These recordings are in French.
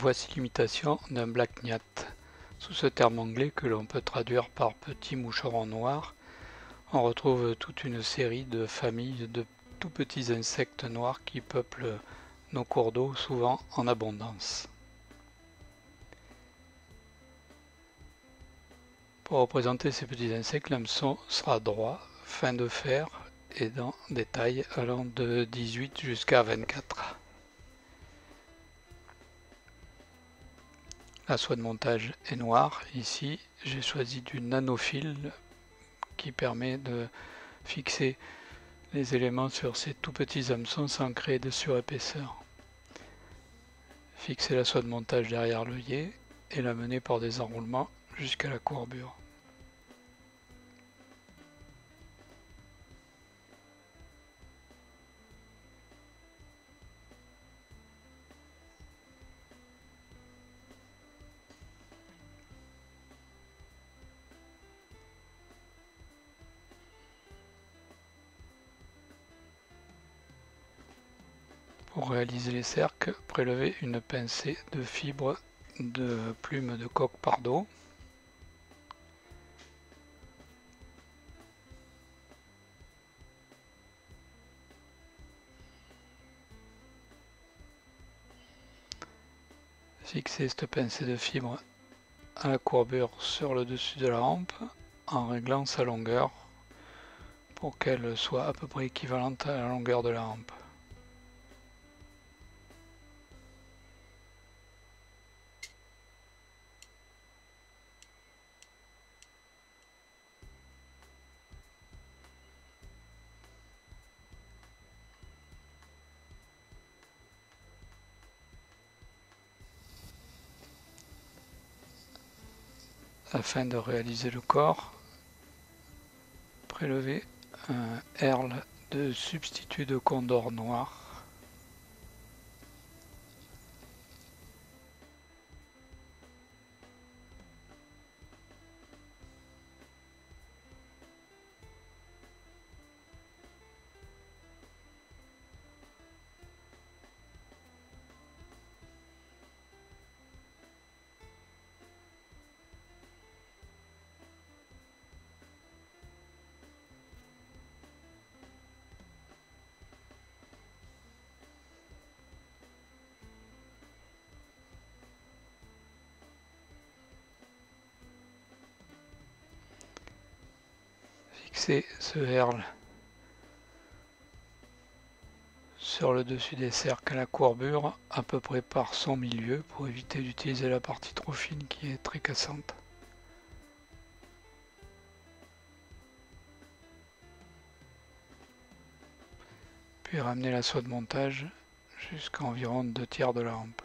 Voici l'imitation d'un black gnat. Sous ce terme anglais que l'on peut traduire par petit moucheron noir, on retrouve toute une série de familles de tout petits insectes noirs qui peuplent nos cours d'eau, souvent en abondance. Pour représenter ces petits insectes, l'hameçon sera droit, fin de fer et dans des tailles allant de 18 jusqu'à 24. La soie de montage est noire. Ici, j'ai choisi du nanofil qui permet de fixer les éléments sur ces tout petits hameçons sans créer de surépaisseur. Fixer la soie de montage derrière l'œillet et la mener par des enroulements jusqu'à la courbure. Pour réaliser les cercles, prélevez une pincée de fibres de plumes de coq pardo. Fixez cette pincée de fibres à la courbure sur le dessus de la hampe en réglant sa longueur pour qu'elle soit à peu près équivalente à la longueur de la hampe. Afin de réaliser le corps, prélevez un herle de substitut de condor noir. Fixez ce herle sur le dessus des cercles à la courbure, à peu près par son milieu, pour éviter d'utiliser la partie trop fine qui est très cassante. Puis ramenez la soie de montage jusqu'à environ 2/3 de la hampe.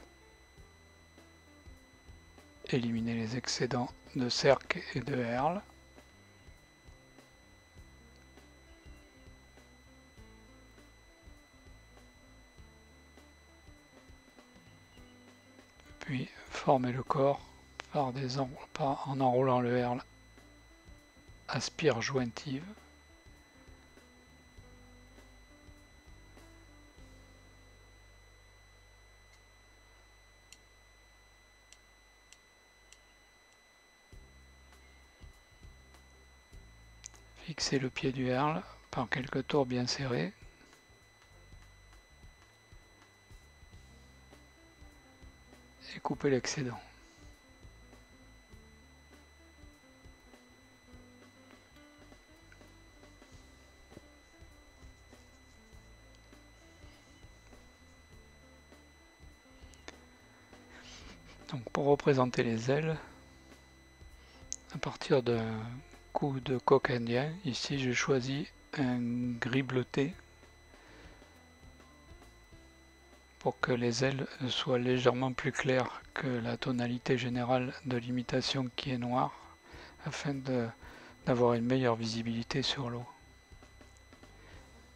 Éliminez les excédents de cercle et de herle. Puis formez le corps en enroulant le herle à spire jointive. Fixez le pied du herle par quelques tours bien serrés. Et coupez l'excédent. Donc pour représenter les ailes, à partir d'un cou de coq indien, ici j'ai choisi un gris bleuté pour que les ailes soient légèrement plus claires que la tonalité générale de l'imitation qui est noire, afin d'avoir une meilleure visibilité sur l'eau.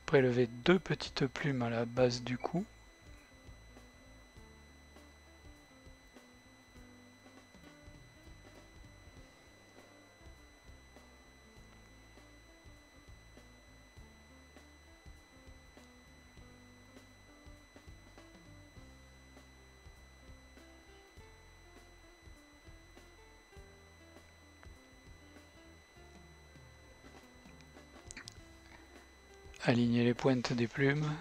Prélevez 2 petites plumes à la base du cou. Aligner les pointes des plumes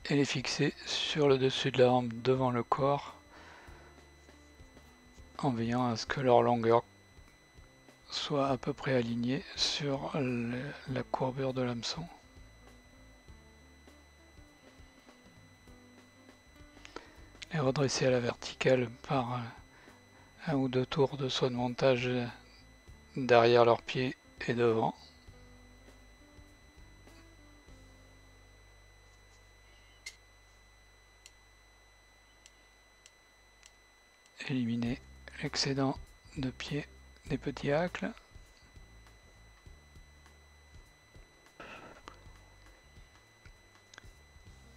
et les fixer sur le dessus de la hampe devant le corps en veillant à ce que leur longueur soit à peu près alignée sur la courbure de l'hameçon. Les redresser à la verticale par un ou deux tours de saut de montage derrière leurs pieds et devant. Éliminer l'excédent de pied des petits hacles.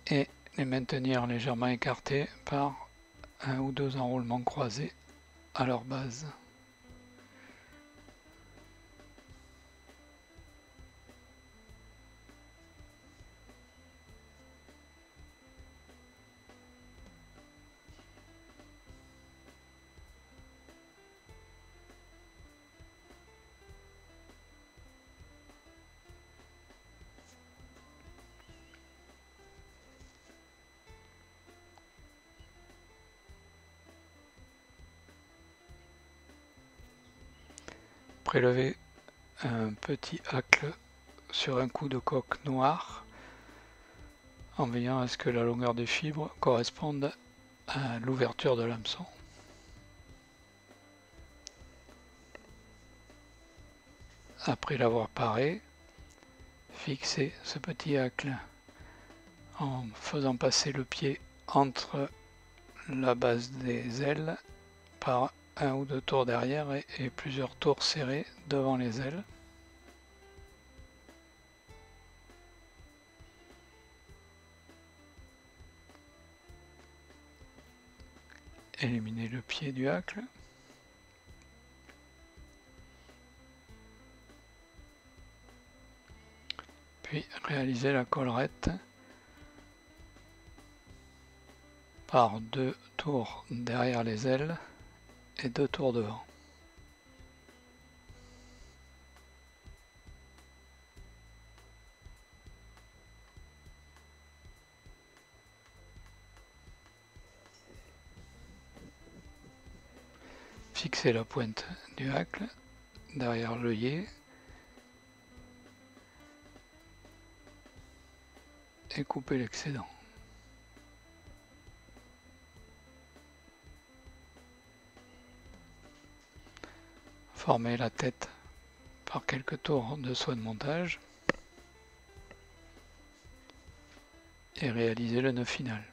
Et les maintenir légèrement écartés par un ou deux enroulements croisés à leur base. Prélever un petit hacle sur un coup de coque noir en veillant à ce que la longueur des fibres corresponde à l'ouverture de l'hameçon. Après l'avoir paré, fixer ce petit hacle en faisant passer le pied entre la base des ailes par un ou deux tours derrière et plusieurs tours serrés devant les ailes. Éliminer le pied du hacle. Puis réaliser la collerette par deux tours derrière les ailes et deux tours devant. Fixer la pointe du hacle derrière l'œillet et couper l'excédent. Former la tête par quelques tours de soie de montage et réaliser le nœud final.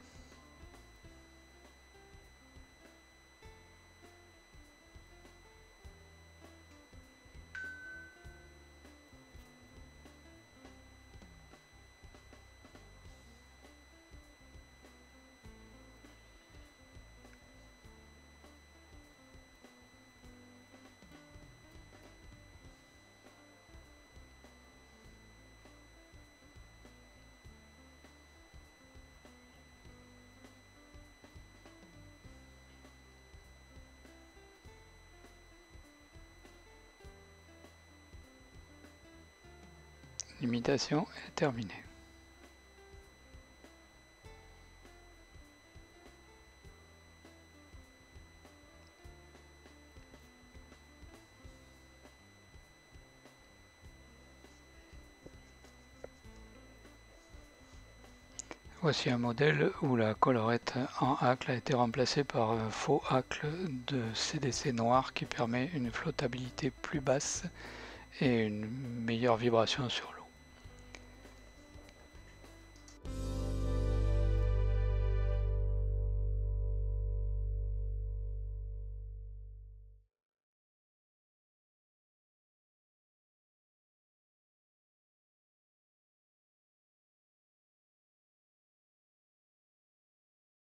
L'imitation est terminée. Voici un modèle où la collerette en hacle a été remplacée par un faux hacle de CDC noir qui permet une flottabilité plus basse et une meilleure vibration sur l'eau.